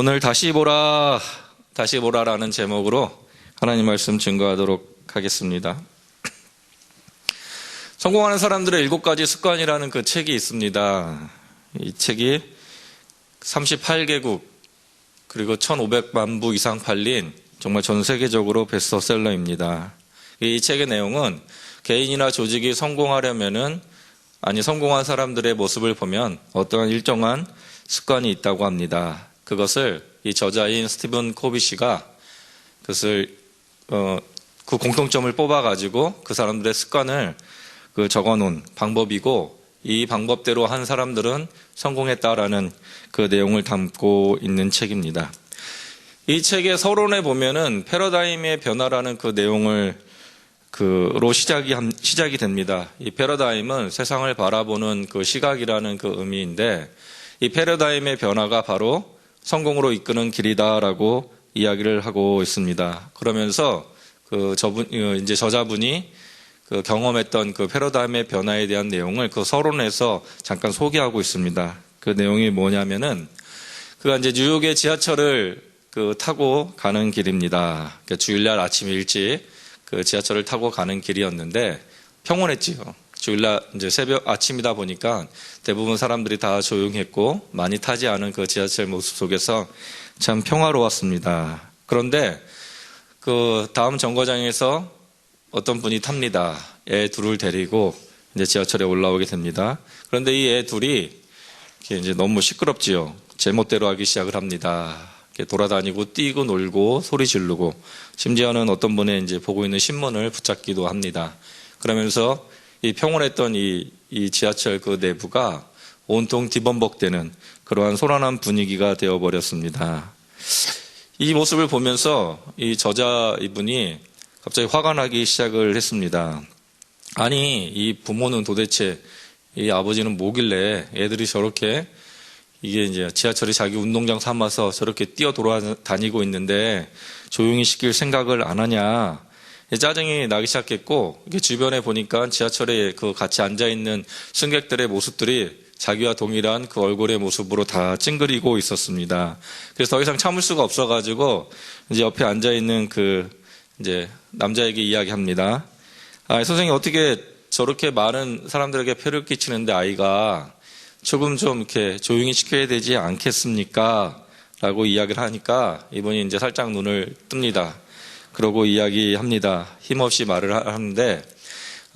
오늘 다시 보라라는 제목으로 하나님 말씀 증거하도록 하겠습니다. 성공하는 사람들의 7가지 습관이라는 그 책이 있습니다. 이 책이 38개국 그리고 1,500만 부 이상 팔린 정말 전 세계적으로 베스트셀러입니다. 이 책의 내용은 개인이나 조직이 성공하려면은 성공한 사람들의 모습을 보면 어떠한 일정한 습관이 있다고 합니다. 그것을 이 저자인 스티븐 코비 씨가 그것을 그 공통점을 뽑아가지고 그 사람들의 습관을 적어놓은 방법이고, 이 방법대로 한 사람들은 성공했다라는 그 내용을 담고 있는 책입니다. 이 책의 서론에 보면은 패러다임의 변화라는 그 내용을 로 시작이 됩니다. 이 패러다임은 세상을 바라보는 그 시각이라는 그 의미인데, 이 패러다임의 변화가 바로 성공으로 이끄는 길이다라고 이야기를 하고 있습니다. 그러면서 저자분이 경험했던 그 패러다임의 변화에 대한 내용을 그 서론에서 잠깐 소개하고 있습니다. 그 내용이 뭐냐면은 그가 이제 뉴욕의 지하철을 타고 가는 길입니다. 그러니까 주일날 아침 일찍 그 지하철을 타고 가는 길이었는데 평온했지요. 주일날 이제 새벽 아침이다 보니까 대부분 사람들이 다 조용했고 많이 타지 않은 그 지하철 모습 속에서 참 평화로웠습니다. 그런데 그 다음 정거장에서 어떤 분이 탑니다. 애 둘을 데리고 이제 지하철에 올라오게 됩니다. 그런데 이 애 둘이 이제 너무 시끄럽지요. 제멋대로 하기 시작을 합니다. 돌아다니고 뛰고 놀고 소리 지르고, 심지어는 어떤 분의 이제 보고 있는 신문을 붙잡기도 합니다. 그러면서 이 평온했던 이 지하철 그 내부가 온통 뒤범벅되는 그러한 소란한 분위기가 되어버렸습니다. 이 모습을 보면서 이 저자 이분이 갑자기 화가 나기 시작을 했습니다. 아니, 이 부모는 도대체, 이 아버지는 뭐길래 애들이 저렇게 이게 이제 지하철이 자기 운동장 삼아서 저렇게 뛰어 돌아다니고 있는데 조용히 시킬 생각을 안 하냐. 짜증이 나기 시작했고, 이게 주변에 보니까 지하철에 같이 앉아있는 승객들의 모습들이 자기와 동일한 그 얼굴의 모습으로 다 찡그리고 있었습니다. 그래서 더 이상 참을 수가 없어가지고 이제 옆에 앉아있는 이제 남자에게 이야기합니다. 선생님, 어떻게 저렇게 많은 사람들에게 폐를 끼치는데 아이가 조금 좀 이렇게 조용히 시켜야 되지 않겠습니까? 라고 이야기를 하니까 이분이 이제 살짝 눈을 뜹니다. 그러고 이야기합니다. 힘없이 말을 하는데,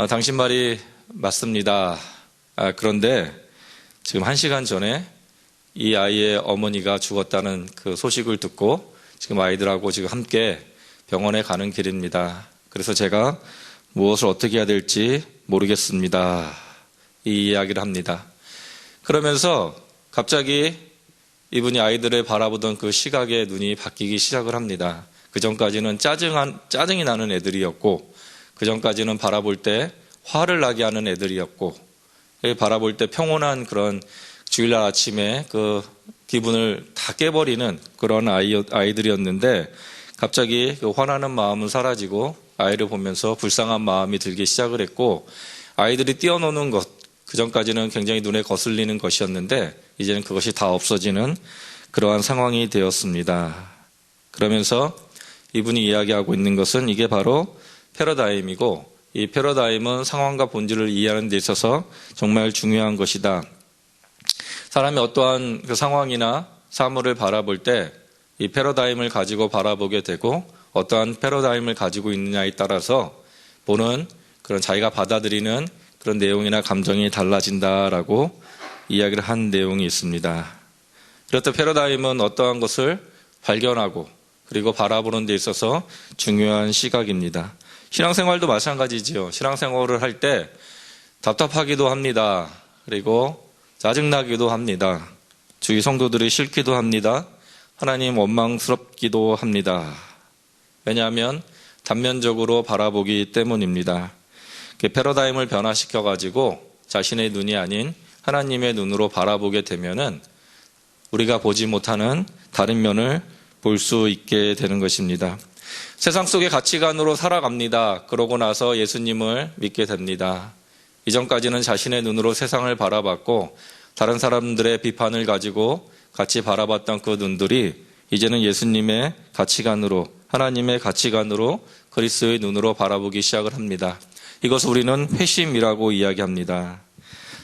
당신 말이 맞습니다. 그런데 지금 1시간 전에 이 아이의 어머니가 죽었다는 그 소식을 듣고 지금 아이들하고 지금 함께 병원에 가는 길입니다. 그래서 제가 무엇을 어떻게 해야 될지 모르겠습니다. 이 이야기를 합니다. 그러면서 갑자기 이분이 아이들을 바라보던 그 시각의 눈이 바뀌기 시작을 합니다. 그 전까지는 짜증이 나는 애들이었고, 그 전까지는 바라볼 때 화를 나게 하는 애들이었고, 바라볼 때 평온한 그런 주일날 아침에 그 기분을 다 깨버리는 그런 아이들이었는데, 갑자기 그 화나는 마음은 사라지고 아이를 보면서 불쌍한 마음이 들기 시작을 했고, 아이들이 뛰어노는 것, 그 전까지는 굉장히 눈에 거슬리는 것이었는데 이제는 그것이 다 없어지는 그러한 상황이 되었습니다. 그러면서 이분이 이야기하고 있는 것은 이게 바로 패러다임이고, 이 패러다임은 상황과 본질을 이해하는 데 있어서 정말 중요한 것이다. 사람이 어떠한 그 상황이나 사물을 바라볼 때 이 패러다임을 가지고 바라보게 되고, 어떠한 패러다임을 가지고 있느냐에 따라서 보는 그런 자기가 받아들이는 그런 내용이나 감정이 달라진다라고 이야기를 한 내용이 있습니다. 그렇듯 패러다임은 어떠한 것을 발견하고 그리고 바라보는 데 있어서 중요한 시각입니다. 신앙생활도 마찬가지지요. 신앙생활을 할 때 답답하기도 합니다. 그리고 짜증나기도 합니다. 주위 성도들이 싫기도 합니다. 하나님 원망스럽기도 합니다. 왜냐하면 단면적으로 바라보기 때문입니다. 패러다임을 변화시켜가지고 자신의 눈이 아닌 하나님의 눈으로 바라보게 되면은 우리가 보지 못하는 다른 면을 볼 수 있게 되는 것입니다. 세상 속의 가치관으로 살아갑니다. 그러고 나서 예수님을 믿게 됩니다. 이전까지는 자신의 눈으로 세상을 바라봤고 다른 사람들의 비판을 가지고 같이 바라봤던 그 눈들이 이제는 예수님의 가치관으로, 하나님의 가치관으로 그리스도의 눈으로 바라보기 시작을 합니다. 이것을 우리는 회심이라고 이야기합니다.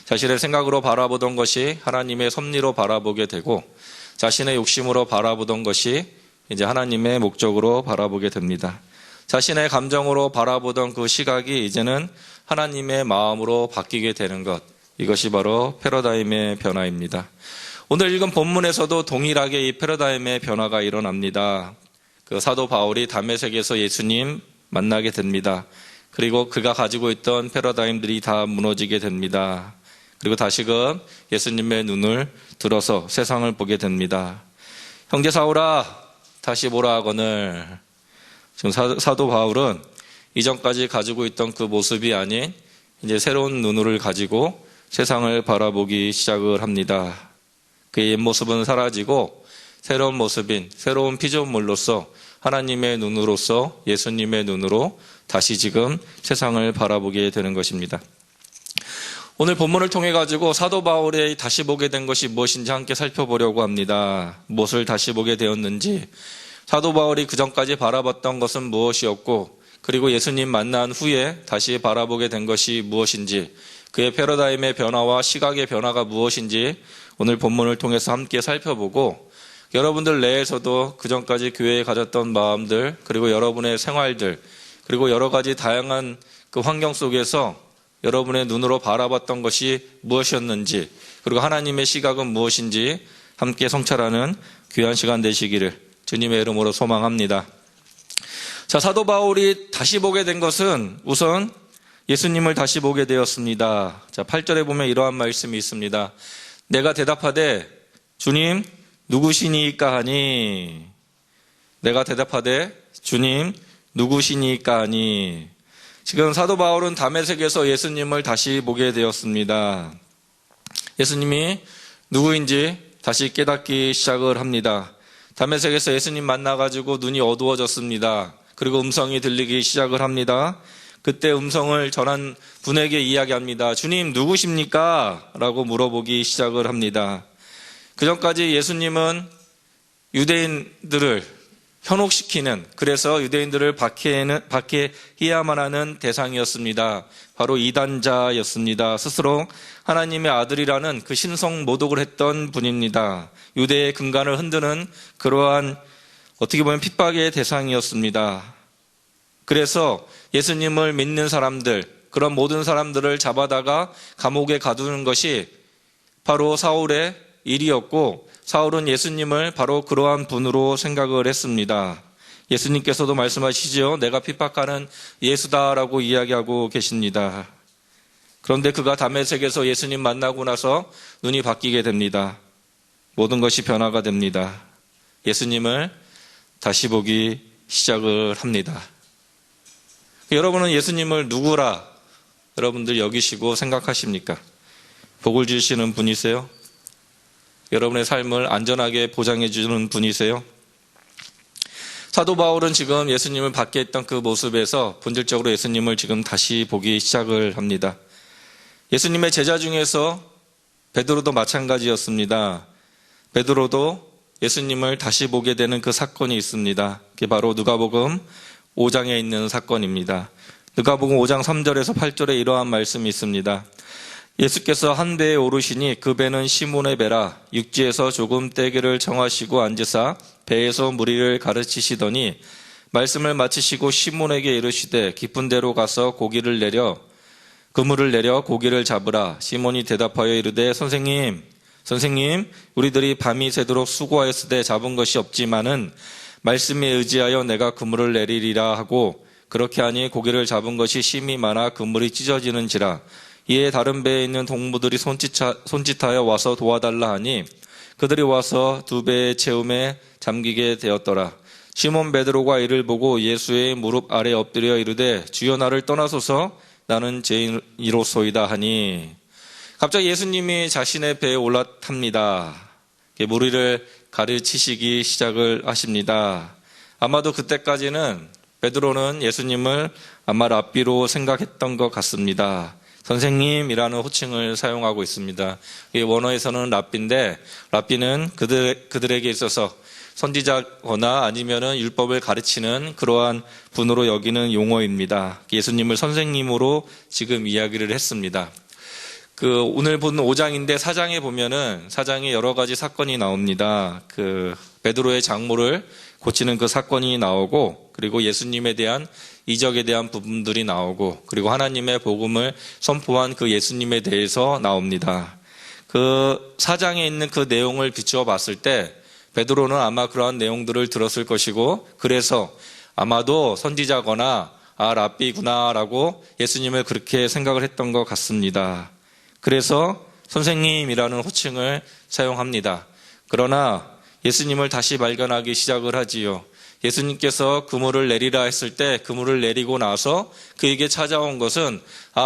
자신의 생각으로 바라보던 것이 하나님의 섭리로 바라보게 되고, 자신의 욕심으로 바라보던 것이 이제 하나님의 목적으로 바라보게 됩니다. 자신의 감정으로 바라보던 그 시각이 이제는 하나님의 마음으로 바뀌게 되는 것, 이것이 바로 패러다임의 변화입니다. 오늘 읽은 본문에서도 동일하게 이 패러다임의 변화가 일어납니다. 그 사도 바울이 다메섹에서 예수님 만나게 됩니다. 그리고 그가 가지고 있던 패러다임들이 다 무너지게 됩니다. 그리고 다시금 예수님의 눈을 들어서 세상을 보게 됩니다. 형제 사울아, 다시 보라 하거늘. 지금 사도 바울은 이전까지 가지고 있던 그 모습이 아닌 이제 새로운 눈을 가지고 세상을 바라보기 시작을 합니다. 그의 옛모습은 사라지고 새로운 모습인, 새로운 피조물로서 하나님의 눈으로서 예수님의 눈으로 다시 지금 세상을 바라보게 되는 것입니다. 오늘 본문을 통해 가지고 사도 바울이 다시 보게 된 것이 무엇인지 함께 살펴보려고 합니다. 무엇을 다시 보게 되었는지, 사도 바울이 그전까지 바라봤던 것은 무엇이었고, 그리고 예수님 만난 후에 다시 바라보게 된 것이 무엇인지, 그의 패러다임의 변화와 시각의 변화가 무엇인지 오늘 본문을 통해서 함께 살펴보고, 여러분들 내에서도 그전까지 교회에 가졌던 마음들, 그리고 여러분의 생활들, 그리고 여러 가지 다양한 그 환경 속에서 여러분의 눈으로 바라봤던 것이 무엇이었는지, 그리고 하나님의 시각은 무엇인지 함께 성찰하는 귀한 시간 되시기를 주님의 이름으로 소망합니다. 자, 사도 바울이 다시 보게 된 것은 우선 예수님을 다시 보게 되었습니다. 자, 8절에 보면 이러한 말씀이 있습니다. 내가 대답하되 주님 누구시니까 하니, 내가 대답하되 주님 누구시니까 하니. 지금 사도 바울은 다메섹에서 예수님을 다시 보게 되었습니다. 예수님이 누구인지 다시 깨닫기 시작을 합니다. 다메섹에서 예수님 만나가지고 눈이 어두워졌습니다. 그리고 음성이 들리기 시작을 합니다. 그때 음성을 전한 분에게 이야기합니다. 주님 누구십니까? 라고 물어보기 시작을 합니다. 그전까지 예수님은 유대인들을 현혹시키는, 그래서 유대인들을 박해해야만 하는 대상이었습니다. 바로 이단자였습니다. 스스로 하나님의 아들이라는 그 신성 모독을 했던 분입니다. 유대의 근간을 흔드는 그러한 어떻게 보면 핍박의 대상이었습니다. 그래서 예수님을 믿는 사람들, 그런 모든 사람들을 잡아다가 감옥에 가두는 것이 바로 사울의 일이었고, 사울은 예수님을 바로 그러한 분으로 생각을 했습니다. 예수님께서도 말씀하시죠. 내가 핍박하는 예수다라고 이야기하고 계십니다. 그런데 그가 다메섹에서 예수님 만나고 나서 눈이 바뀌게 됩니다. 모든 것이 변화가 됩니다. 예수님을 다시 보기 시작을 합니다. 여러분은 예수님을 누구라 여러분들 여기시고 생각하십니까? 복을 주시는 분이세요? 여러분의 삶을 안전하게 보장해 주는 분이세요? 사도 바울은 지금 예수님을 받게 했던 그 모습에서 본질적으로 예수님을 지금 다시 보기 시작을 합니다. 예수님의 제자 중에서 베드로도 마찬가지였습니다. 베드로도 예수님을 다시 보게 되는 그 사건이 있습니다. 그게 바로 누가복음 5장에 있는 사건입니다. 누가복음 5장 3절에서 8절에 이러한 말씀이 있습니다. 예수께서 한 배에 오르시니 그 배는 시몬의 배라. 육지에서 조금 떼기를 정하시고 앉으사 배에서 무리를 가르치시더니 말씀을 마치시고 시몬에게 이르시되 깊은 데로 가서 그물을 내려 고기를 잡으라. 시몬이 대답하여 이르되 선생님 우리들이 밤이 새도록 수고하였으되 잡은 것이 없지만은 말씀에 의지하여 내가 그물을 내리리라 하고 그렇게 하니 고기를 잡은 것이 심히 많아 그물이 찢어지는지라. 이에 다른 배에 있는 동무들이 손짓하여 와서 도와달라 하니 그들이 와서 두 배의 채움에 잠기게 되었더라. 시몬 베드로가 이를 보고 예수의 무릎 아래 엎드려 이르되 주여 나를 떠나소서 나는 죄인이로소이다 하니 갑자기 예수님이 자신의 배에 올라탑니다. 무리를 가르치시기 시작을 하십니다. 아마도 그때까지는 베드로는 예수님을 아마 랍비로 생각했던 것 같습니다. 선생님이라는 호칭을 사용하고 있습니다. 이 원어에서는 랍비인데 랍비는 그들에게 있어서 선지자거나 아니면은 율법을 가르치는 그러한 분으로 여기는 용어입니다. 예수님을 선생님으로 지금 이야기를 했습니다. 오늘 본 5장인데 4장에 보면은 4장에 여러 가지 사건이 나옵니다. 베드로의 장모를 고치는 그 사건이 나오고, 그리고 예수님에 대한 이적에 대한 부분들이 나오고, 그리고 하나님의 복음을 선포한 그 예수님에 대해서 나옵니다. 4장에 있는 그 내용을 비추어 봤을 때 베드로는 아마 그러한 내용들을 들었을 것이고, 그래서 아마도 선지자거나 랍비구나라고 예수님을 그렇게 생각을 했던 것 같습니다. 그래서 선생님이라는 호칭을 사용합니다. 그러나 예수님을 다시 발견하기 시작을 하지요. 예수님께서 그물을 내리라 했을 때 그물을 내리고 나서 그에게 찾아온 것은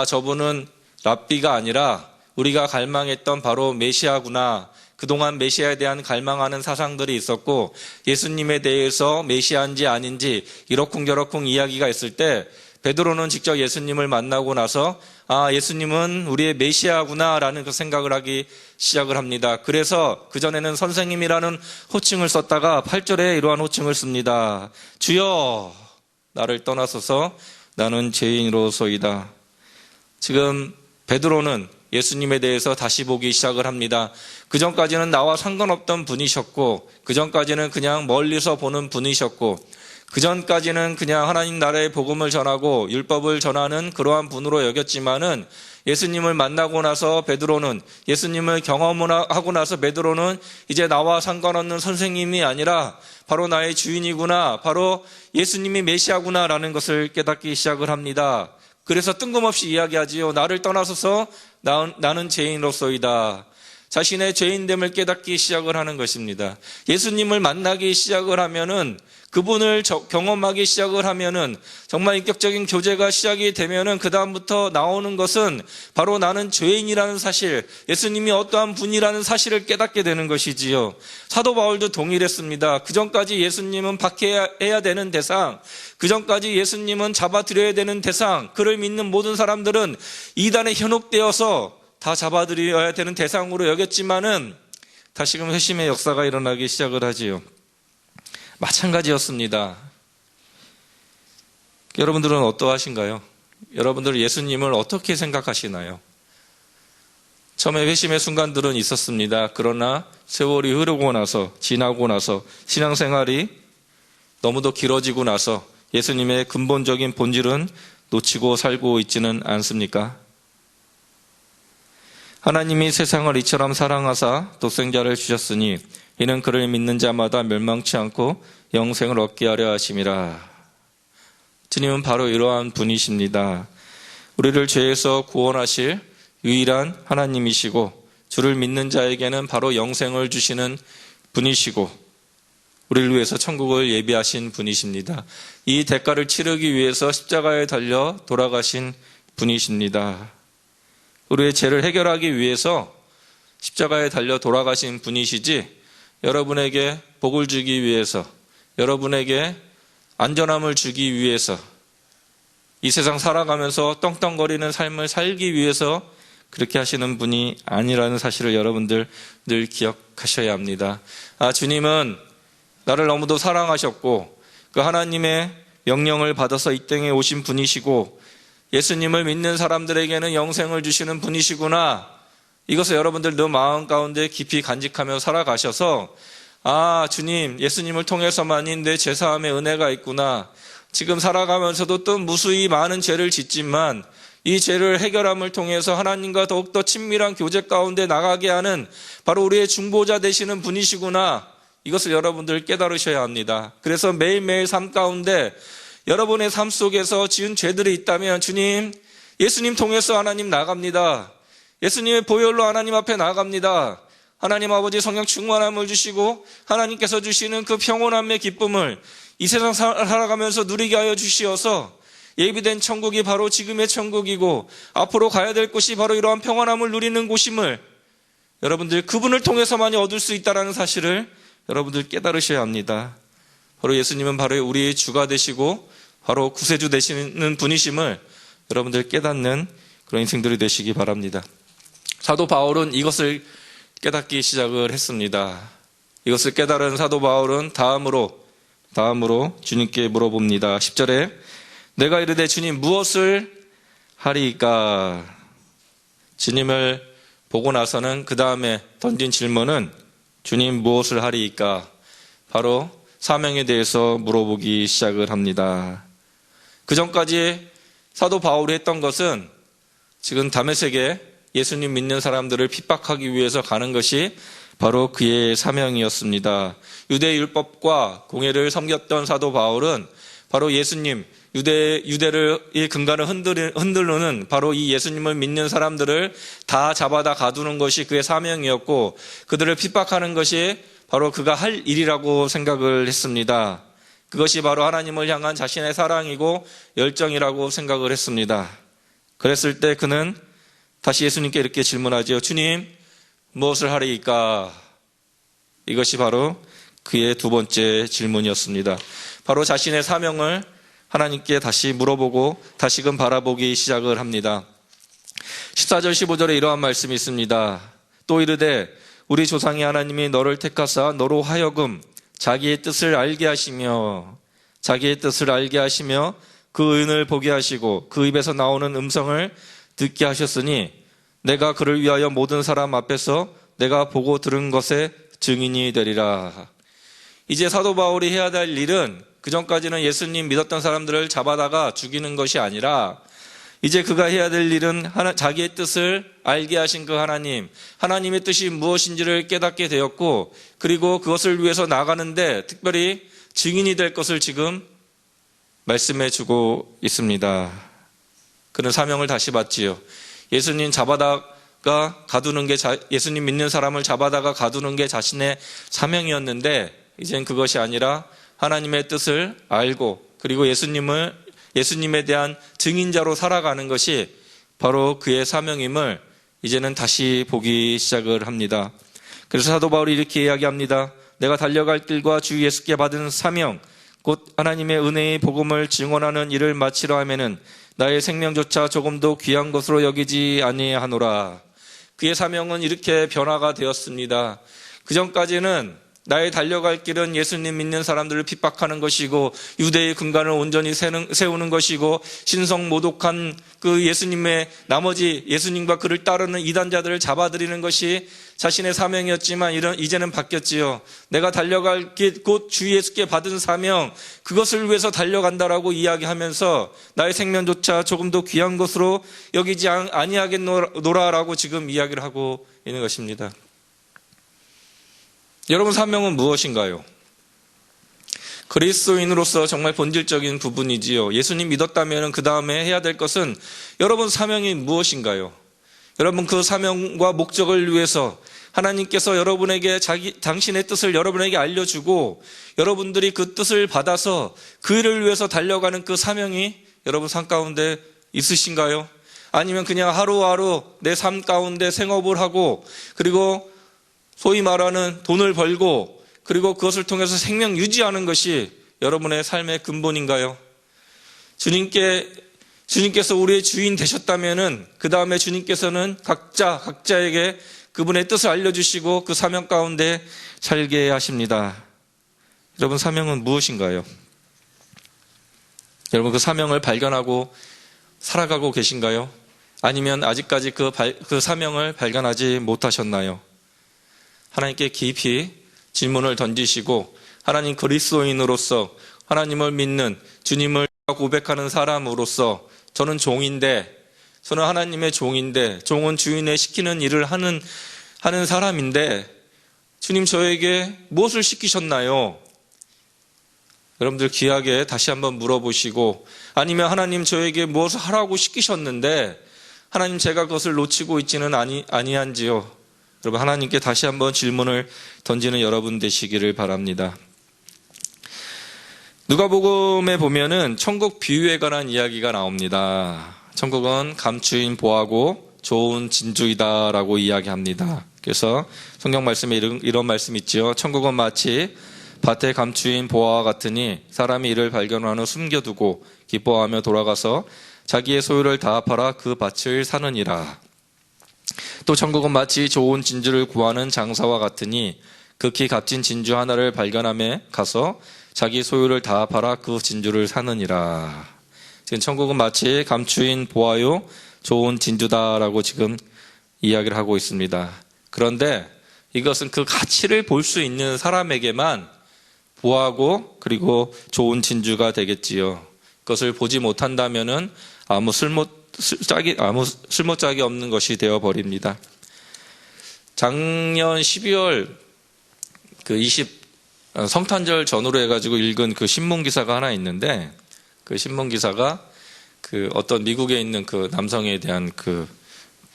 저분은 랍비가 아니라 우리가 갈망했던 바로 메시아구나. 그동안 메시아에 대한 갈망하는 사상들이 있었고 예수님에 대해서 메시아인지 아닌지 이러쿵저러쿵 이야기가 있을 때 베드로는 직접 예수님을 만나고 나서 예수님은 우리의 메시아구나라는 그 생각을 하기 시작을 합니다. 그래서 그전에는 선생님이라는 호칭을 썼다가 8절에 이러한 호칭을 씁니다. 주여 나를 떠나소서 나는 죄인으로소이다. 지금 베드로는 예수님에 대해서 다시 보기 시작을 합니다. 그전까지는 나와 상관없던 분이셨고, 그전까지는 그냥 멀리서 보는 분이셨고, 그전까지는 그냥 하나님 나라의 복음을 전하고 율법을 전하는 그러한 분으로 여겼지만은 예수님을 만나고 나서 베드로는, 예수님을 경험하고 나서 베드로는 이제 나와 상관없는 선생님이 아니라 바로 나의 주인이구나, 바로 예수님이 메시아구나라는 것을 깨닫기 시작을 합니다. 그래서 뜬금없이 이야기하지요. 나를 떠나서서 나는 죄인으로소이다. 자신의 죄인됨을 깨닫기 시작을 하는 것입니다. 예수님을 만나기 시작을 하면은, 그분을 경험하기 시작을 하면은, 정말 인격적인 교제가 시작이 되면은 그다음부터 나오는 것은 바로 나는 죄인이라는 사실, 예수님이 어떠한 분이라는 사실을 깨닫게 되는 것이지요. 사도 바울도 동일했습니다. 그전까지 예수님은 박해해야 되는 대상, 그전까지 예수님은 잡아들여야 되는 대상, 그를 믿는 모든 사람들은 이단에 현혹되어서 다 잡아들여야 되는 대상으로 여겼지만은 다시금 회심의 역사가 일어나기 시작을 하지요. 마찬가지였습니다. 여러분들은 어떠하신가요? 여러분들은 예수님을 어떻게 생각하시나요? 처음에 회심의 순간들은 있었습니다. 그러나 세월이 흐르고 나서, 지나고 나서, 신앙생활이 너무도 길어지고 나서 예수님의 근본적인 본질은 놓치고 살고 있지는 않습니까? 하나님이 세상을 이처럼 사랑하사 독생자를 주셨으니 이는 그를 믿는 자마다 멸망치 않고 영생을 얻게 하려 하심이라. 주님은 바로 이러한 분이십니다. 우리를 죄에서 구원하실 유일한 하나님이시고, 주를 믿는 자에게는 바로 영생을 주시는 분이시고, 우리를 위해서 천국을 예비하신 분이십니다. 이 대가를 치르기 위해서 십자가에 달려 돌아가신 분이십니다. 우리의 죄를 해결하기 위해서 십자가에 달려 돌아가신 분이시지, 여러분에게 복을 주기 위해서, 여러분에게 안전함을 주기 위해서, 이 세상 살아가면서 떵떵거리는 삶을 살기 위해서 그렇게 하시는 분이 아니라는 사실을 여러분들 늘 기억하셔야 합니다. 주님은 나를 너무도 사랑하셨고 그 하나님의 명령을 받아서 이 땅에 오신 분이시고 예수님을 믿는 사람들에게는 영생을 주시는 분이시구나, 이것을 여러분들 늘 마음 가운데 깊이 간직하며 살아가셔서 주님, 예수님을 통해서만이 내 죄사함의 은혜가 있구나, 지금 살아가면서도 또 무수히 많은 죄를 짓지만 이 죄를 해결함을 통해서 하나님과 더욱더 친밀한 교제 가운데 나가게 하는 바로 우리의 중보자 되시는 분이시구나, 이것을 여러분들 깨달으셔야 합니다. 그래서 매일매일 삶 가운데 여러분의 삶 속에서 지은 죄들이 있다면, 주님, 예수님 통해서 하나님 나갑니다. 예수님의 보혈로 하나님 앞에 나갑니다. 하나님 아버지 성령 충만함을 주시고 하나님께서 주시는 그 평온함의 기쁨을 이 세상 살아가면서 누리게 하여 주시어서 예비된 천국이 바로 지금의 천국이고 앞으로 가야 될 곳이 바로 이러한 평안함을 누리는 곳임을 여러분들 그분을 통해서만이 얻을 수 있다는 사실을 여러분들 깨달으셔야 합니다. 바로 예수님은 바로 우리의 주가 되시고 바로 구세주 되시는 분이심을 여러분들 깨닫는 그런 인생들이 되시기 바랍니다. 사도 바울은 이것을 깨닫기 시작을 했습니다. 이것을 깨달은 사도 바울은 다음으로 주님께 물어봅니다. 10절에 내가 이르되 주님 무엇을 하리이까? 주님을 보고 나서는 그 다음에 던진 질문은 주님 무엇을 하리이까? 바로 사명에 대해서 물어보기 시작을 합니다. 그 전까지 사도 바울이 했던 것은 지금 다메섹에 예수님 믿는 사람들을 핍박하기 위해서 가는 것이 바로 그의 사명이었습니다. 유대 율법과 공예를 섬겼던 사도 바울은 바로 예수님, 유대의 근간을 흔들는 바로 이 예수님을 믿는 사람들을 다 잡아다 가두는 것이 그의 사명이었고 그들을 핍박하는 것이 바로 그가 할 일이라고 생각을 했습니다. 그것이 바로 하나님을 향한 자신의 사랑이고 열정이라고 생각을 했습니다. 그랬을 때 그는 다시 예수님께 이렇게 질문하죠. 주님, 무엇을 하리이까? 이것이 바로 그의 두 번째 질문이었습니다. 바로 자신의 사명을 하나님께 다시 물어보고 다시금 바라보기 시작을 합니다. 14절 15절에 이러한 말씀이 있습니다. 또 이르되 우리 조상이 하나님이 너를 택하사 너로 하여금 자기의 뜻을 알게 하시며 그 의인을 보게 하시고 그 입에서 나오는 음성을 듣게 하셨으니 내가 그를 위하여 모든 사람 앞에서 내가 보고 들은 것의 증인이 되리라. 이제 사도 바울이 해야 될 일은 그전까지는 예수님 믿었던 사람들을 잡아다가 죽이는 것이 아니라 이제 그가 해야 될 일은 자기의 뜻을 알게 하신 그 하나님의 뜻이 무엇인지를 깨닫게 되었고 그리고 그것을 위해서 나가는데 특별히 증인이 될 것을 지금 말씀해 주고 있습니다. 그는 사명을 다시 받지요. 예수님 믿는 사람을 잡아다가 가두는 게 자신의 사명이었는데 이젠 그것이 아니라 하나님의 뜻을 알고 그리고 예수님에 대한 증인자로 살아가는 것이 바로 그의 사명임을 이제는 다시 보기 시작을 합니다. 그래서 사도 바울이 이렇게 이야기합니다. 내가 달려갈 길과 주 예수께 받은 사명 곧 하나님의 은혜의 복음을 증언하는 일을 마치려 하면은 나의 생명조차 조금도 귀한 것으로 여기지 아니하노라. 그의 사명은 이렇게 변화가 되었습니다. 그전까지는 나의 달려갈 길은 예수님 믿는 사람들을 핍박하는 것이고 유대의 근간을 온전히 세우는 것이고 신성모독한 그 예수님과 그를 따르는 이단자들을 잡아들이는 것이 자신의 사명이었지만 이제는 바뀌었지요. 내가 달려갈 길 곧 주 예수께 받은 사명 그것을 위해서 달려간다라고 이야기하면서 나의 생명조차 조금도 귀한 것으로 여기지 아니하겠노라라고 지금 이야기를 하고 있는 것입니다. 여러분 사명은 무엇인가요? 그리스도인으로서 정말 본질적인 부분이지요. 예수님 믿었다면 그 다음에 해야 될 것은 여러분 사명이 무엇인가요? 여러분 그 사명과 목적을 위해서 하나님께서 여러분에게 당신의 뜻을 여러분에게 알려주고 여러분들이 그 뜻을 받아서 그 일을 위해서 달려가는 그 사명이 여러분 삶 가운데 있으신가요? 아니면 그냥 하루하루 내 삶 가운데 생업을 하고 그리고 소위 말하는 돈을 벌고 그리고 그것을 통해서 생명 유지하는 것이 여러분의 삶의 근본인가요? 주님께서 우리의 주인 되셨다면은 그 다음에 주님께서는 각자에게 그분의 뜻을 알려주시고 그 사명 가운데 살게 하십니다. 여러분 사명은 무엇인가요? 여러분 그 사명을 발견하고 살아가고 계신가요? 아니면 아직까지 그 사명을 발견하지 못하셨나요? 하나님께 깊이 질문을 던지시고 하나님 그리스도인으로서 하나님을 믿는 주님을 고백하는 사람으로서 저는 하나님의 종인데 종은 주인의 시키는 일을 하는 사람인데 주님 저에게 무엇을 시키셨나요? 여러분들 귀하게 다시 한번 물어보시고 아니면 하나님 저에게 무엇을 하라고 시키셨는데 하나님 제가 그것을 놓치고 있지는 아니한지요? 여러분 하나님께 다시 한번 질문을 던지는 여러분 되시기를 바랍니다. 누가복음에 보면은 천국 비유에 관한 이야기가 나옵니다. 천국은 감추인 보화고 좋은 진주이다라고 이야기합니다. 그래서 성경 말씀에 이런 말씀이 있죠. 천국은 마치 밭에 감추인 보화와 같으니 사람이 이를 발견한 후 숨겨두고 기뻐하며 돌아가서 자기의 소유를 다 팔아 그 밭을 사느니라. 또 천국은 마치 좋은 진주를 구하는 장사와 같으니 극히 값진 진주 하나를 발견함에 가서 자기 소유를 다 팔아 그 진주를 사느니라. 지금 천국은 마치 감추인 보아요 좋은 진주다라고 지금 이야기를 하고 있습니다. 그런데 이것은 그 가치를 볼 수 있는 사람에게만 보하고 그리고 좋은 진주가 되겠지요. 그것을 보지 못한다면은 아무 쓸모짝이 없는 것이 되어 버립니다. 작년 12월 성탄절 전후로 해가지고 읽은 그 신문 기사가 하나 있는데, 그 신문 기사가 그 어떤 미국에 있는 그 남성에 대한 그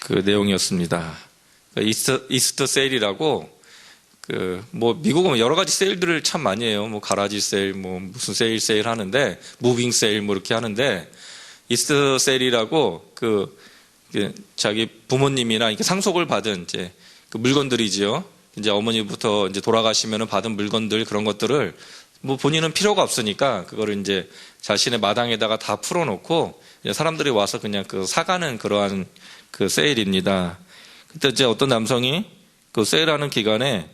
내용이었습니다. 이스터 세일이라고, 미국은 여러 가지 세일들을 참 많이 해요. 가라지 세일, 무슨 세일 하는데, 무빙 세일 이렇게 하는데, 이스터 세일이라고 자기 부모님이나 이렇게 상속을 받은 이제 그 물건들이지요. 이제 어머니부터 이제 돌아가시면은 받은 물건들, 그런 것들을 본인은 필요가 없으니까 그거를 이제 자신의 마당에다가 다 풀어놓고 이제 사람들이 와서 그냥 사가는 그러한 그 세일입니다. 그때 이제 어떤 남성이 그 세일하는 기간에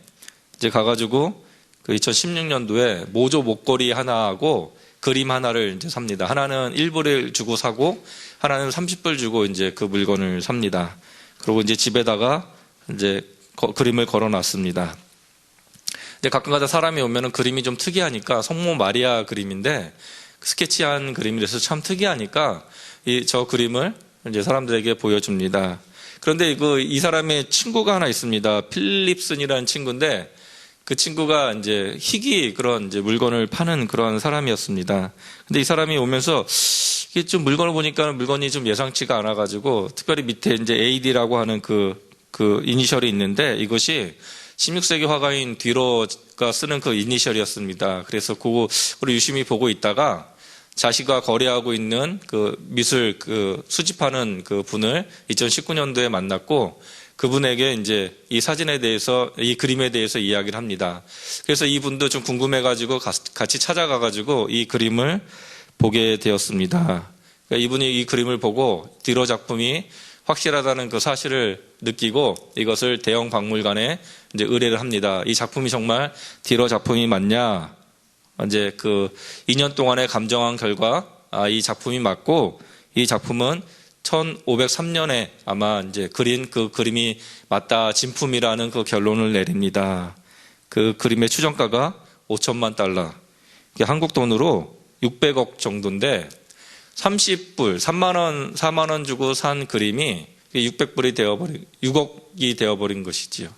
이제 가가지고 그 2016년도에 모조 목걸이 하나하고 그림 하나를 이제 삽니다. 하나는 1불을 주고 사고 하나는 30불 주고 이제 그 물건을 삽니다. 그리고 이제 집에다가 이제 그림을 걸어놨습니다. 근데 가끔가다 사람이 오면은 그림이 좀 특이하니까, 성모 마리아 그림인데 스케치한 그림이라서 참 특이하니까 저 그림을 이제 사람들에게 보여줍니다. 그런데 이 사람의 친구가 하나 있습니다. 필립슨이라는 친구인데, 그 친구가 이제 희귀 그런 이제 물건을 파는 그런 사람이었습니다. 근데 이 사람이 오면서 이게 좀 물건을 보니까 물건이 좀 예상치가 않아가지고, 특별히 밑에 이제 AD라고 하는 그 이니셜이 있는데, 이것이 16세기 화가인 뒤로가 쓰는 그 이니셜이었습니다. 그래서 그거를 유심히 보고 있다가 자신과 거래하고 있는 그 미술 수집하는 그 분을 2019년도에 만났고, 그분에게 이제 이 사진에 대해서, 이 그림에 대해서 이야기를 합니다. 그래서 이분도 좀 궁금해가지고 같이 찾아가가지고 이 그림을 보게 되었습니다. 그러니까 이분이 이 그림을 보고 뒤로 작품이 확실하다는 그 사실을 느끼고 이것을 대형 박물관에 이제 의뢰를 합니다. 이 작품이 정말 뒤로 작품이 맞냐? 이제 2년 동안에 감정한 결과, 이 작품이 맞고, 이 작품은 1503년에 아마 이제 그린 그 그림이 맞다, 진품이라는 그 결론을 내립니다. 그 그림의 추정가가 5천만 달러. 한국 돈으로 600억 정도인데, 30불, 3만원, 4만원 주고 산 그림이 600불이 되어버린, 6억이 되어버린 것이지요.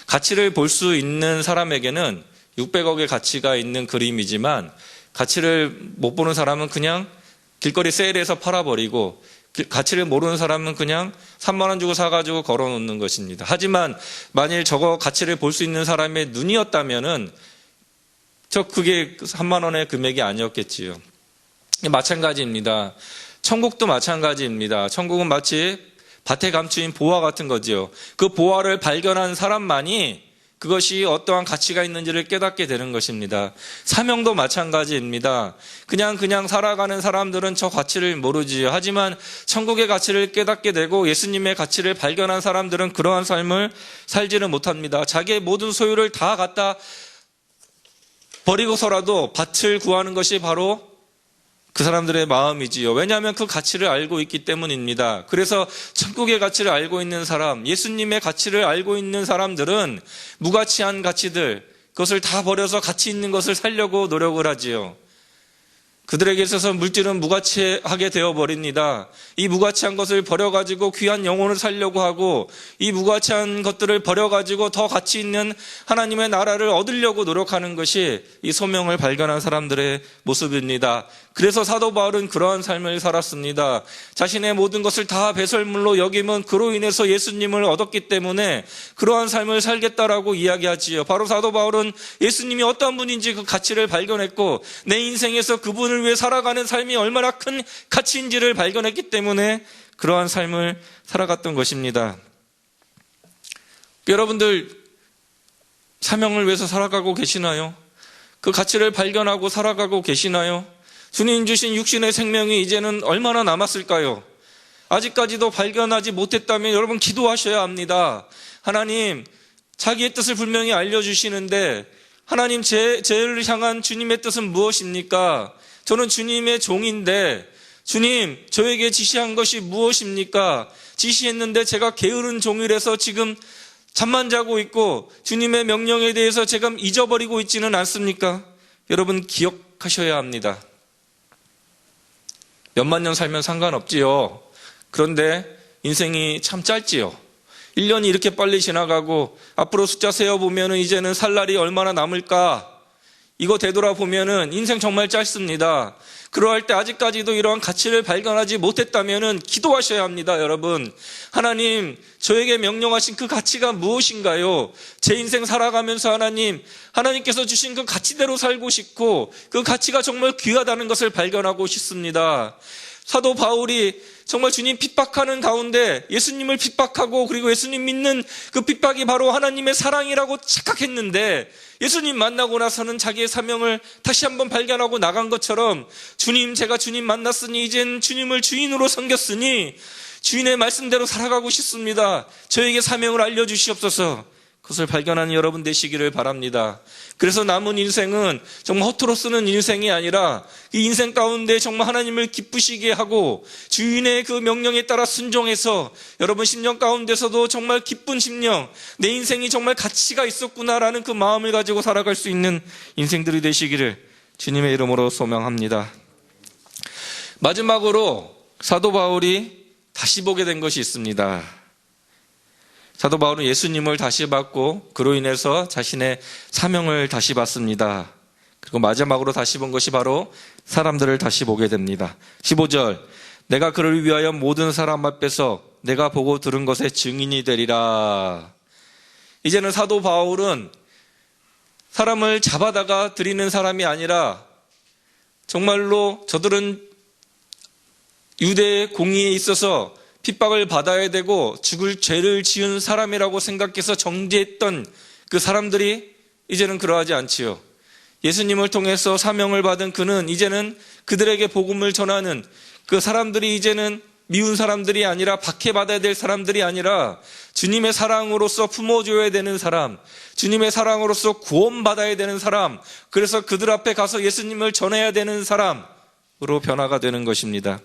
가치를 볼 수 있는 사람에게는 600억의 가치가 있는 그림이지만, 가치를 못 보는 사람은 그냥 길거리 세일에서 팔아버리고, 가치를 모르는 사람은 그냥 3만원 주고 사가지고 걸어놓는 것입니다. 하지만 만일 저거 가치를 볼 수 있는 사람의 눈이었다면은 그게 3만원의 금액이 아니었겠지요. 마찬가지입니다. 천국도 마찬가지입니다. 천국은 마치 밭에 감추인 보화 같은 거지요. 그 보화를 발견한 사람만이 그것이 어떠한 가치가 있는지를 깨닫게 되는 것입니다. 사명도 마찬가지입니다. 그냥 살아가는 사람들은 저 가치를 모르지요. 하지만 천국의 가치를 깨닫게 되고 예수님의 가치를 발견한 사람들은 그러한 삶을 살지는 못합니다. 자기의 모든 소유를 다 갖다 버리고서라도 밭을 구하는 것이 바로 그 사람들의 마음이지요. 왜냐하면 그 가치를 알고 있기 때문입니다. 그래서 천국의 가치를 알고 있는 사람, 예수님의 가치를 알고 있는 사람들은 무가치한 가치들, 그것을 다 버려서 가치 있는 것을 살려고 노력을 하지요. 그들에게 있어서 물질은 무가치하게 되어버립니다. 이 무가치한 것을 버려가지고 귀한 영혼을 살려고 하고, 이 무가치한 것들을 버려가지고 더 가치 있는 하나님의 나라를 얻으려고 노력하는 것이 이 소명을 발견한 사람들의 모습입니다. 그래서 사도 바울은 그러한 삶을 살았습니다. 자신의 모든 것을 다 배설물로 여김은 그로 인해서 예수님을 얻었기 때문에 그러한 삶을 살겠다라고 이야기하지요. 바로 사도 바울은 예수님이 어떠한 분인지 그 가치를 발견했고, 내 인생에서 그분을 위해 살아가는 삶이 얼마나 큰 가치인지를 발견했기 때문에 그러한 삶을 살아갔던 것입니다. 여러분들 사명을 위해서 살아가고 계시나요? 그 가치를 발견하고 살아가고 계시나요? 주님 주신 육신의 생명이 이제는 얼마나 남았을까요? 아직까지도 발견하지 못했다면 여러분 기도하셔야 합니다. 하나님, 자기의 뜻을 분명히 알려주시는데 하나님, 저를 향한 주님의 뜻은 무엇입니까? 저는 주님의 종인데 주님, 저에게 지시한 것이 무엇입니까? 지시했는데 제가 게으른 종이라서 지금 잠만 자고 있고 주님의 명령에 대해서 제가 잊어버리고 있지는 않습니까? 여러분 기억하셔야 합니다. 몇만 년 살면 상관없지요. 그런데 인생이 참 짧지요. 1년이 이렇게 빨리 지나가고 앞으로 숫자 세어보면 이제는 살 날이 얼마나 남을까? 이거 되돌아보면 인생 정말 짧습니다. 그러할 때 아직까지도 이러한 가치를 발견하지 못했다면 기도하셔야 합니다. 여러분, 하나님, 저에게 명령하신 그 가치가 무엇인가요? 제 인생 살아가면서 하나님께서 주신 그 가치대로 살고 싶고 그 가치가 정말 귀하다는 것을 발견하고 싶습니다. 사도 바울이 정말 주님 핍박하는 가운데 예수님을 핍박하고 그리고 예수님 믿는 그 핍박이 바로 하나님의 사랑이라고 착각했는데 예수님 만나고 나서는 자기의 사명을 다시 한번 발견하고 나간 것처럼 주님, 제가 주님 만났으니 이젠 주님을 주인으로 섬겼으니 주인의 말씀대로 살아가고 싶습니다. 저에게 사명을 알려주시옵소서. 그것을 발견하는 여러분 되시기를 바랍니다. 그래서 남은 인생은 정말 허투루 쓰는 인생이 아니라 이 인생 가운데 정말 하나님을 기쁘시게 하고 주인의 그 명령에 따라 순종해서 여러분 심령 가운데서도 정말 기쁜 심령, 내 인생이 정말 가치가 있었구나라는 그 마음을 가지고 살아갈 수 있는 인생들이 되시기를 주님의 이름으로 소망합니다. 마지막으로 사도 바울이 다시 보게 된 것이 있습니다. 사도 바울은 예수님을 다시 받고 그로 인해서 자신의 사명을 다시 받습니다. 그리고 마지막으로 다시 본 것이 바로 사람들을 다시 보게 됩니다. 15절, 내가 그를 위하여 모든 사람 앞에서 내가 보고 들은 것의 증인이 되리라. 이제는 사도 바울은 사람을 잡아다가 드리는 사람이 아니라 정말로 저들은 유대의 공의에 있어서 핍박을 받아야 되고 죽을 죄를 지은 사람이라고 생각해서 정죄했던 그 사람들이 이제는 그러하지 않지요. 예수님을 통해서 사명을 받은 그는 이제는 그들에게 복음을 전하는 그 사람들이 이제는 미운 사람들이 아니라 박해받아야 될 사람들이 아니라 주님의 사랑으로서 품어줘야 되는 사람, 주님의 사랑으로서 구원받아야 되는 사람, 그래서 그들 앞에 가서 예수님을 전해야 되는 사람으로 변화가 되는 것입니다.